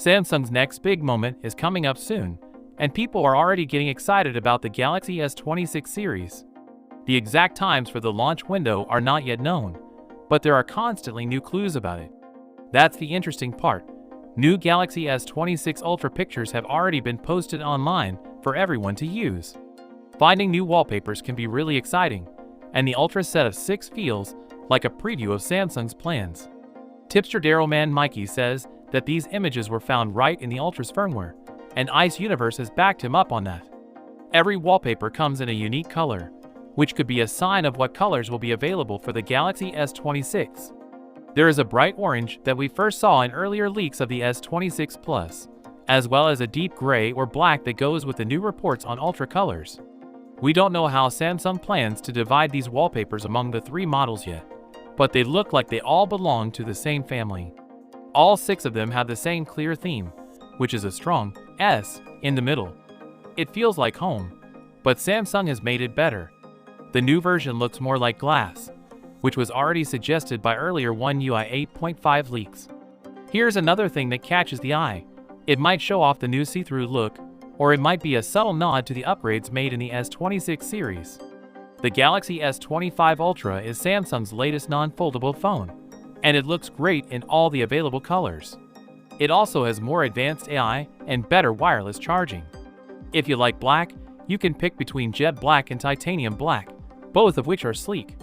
Samsung's next big moment is coming up soon, and people are already getting excited about the Galaxy S26 series. The exact times for the launch window are not yet known, but there are constantly new clues about it. That's the interesting part. New Galaxy S26 Ultra pictures have already been posted online for everyone to use. Finding new wallpapers can be really exciting, and the Ultra set of 6 feels like a preview of Samsung's plans. Tipster Daryl Man Mikey says that these images were found right in the Ultra's firmware, and Ice Universe has backed him up on that. Every wallpaper comes in a unique color, which could be a sign of what colors will be available for the Galaxy S26. There is a bright orange that we first saw in earlier leaks of the S26 Plus, as well as a deep gray or black that goes with the new reports on Ultra colors. We don't know how Samsung plans to divide these wallpapers among the 3 models yet, but they look like they all belong to the same family. All 6 of them have the same clear theme, which is a strong S in the middle. It feels like home, but Samsung has made it better. The new version looks more like glass, which was already suggested by earlier One UI 8.5 leaks. Here's another thing that catches the eye. It might show off the new see-through look, or it might be a subtle nod to the upgrades made in the S26 series. The Galaxy S25 Ultra is Samsung's latest non-foldable phone, and it looks great in all the available colors. It also has more advanced AI and better wireless charging. If you like black, you can pick between Jet Black and Titanium Black, both of which are sleek.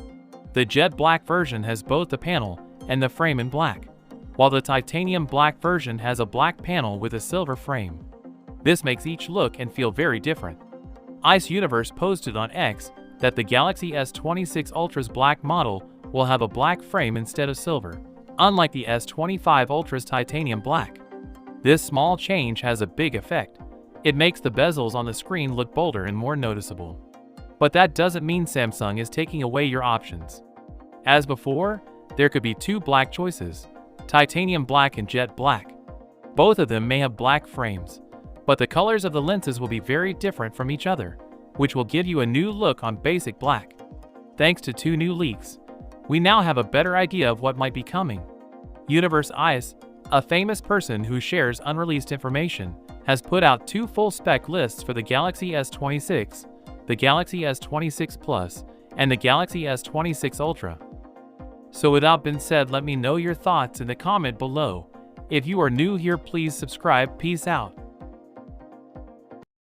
The Jet Black version has both the panel and the frame in black, while the Titanium Black version has a black panel with a silver frame. This makes each look and feel very different. Ice Universe posted on X that the Galaxy S26 Ultra's black model will have a black frame instead of silver, unlike the S25 Ultra's Titanium Black. This small change has a big effect. It makes the bezels on the screen look bolder and more noticeable. But that doesn't mean Samsung is taking away your options. As before, there could be 2 black choices, Titanium Black and Jet Black. Both of them may have black frames, but the colors of the lenses will be very different from each other, which will give you a new look on basic black. Thanks to 2 new leaks, we now have a better idea of what might be coming. Universe Ice, a famous person who shares unreleased information, has put out 2 full-spec lists for the Galaxy S26, the Galaxy S26 Plus, and the Galaxy S26 Ultra. So with that being said, let me know your thoughts in the comment below. If you are new here, please subscribe. Peace out.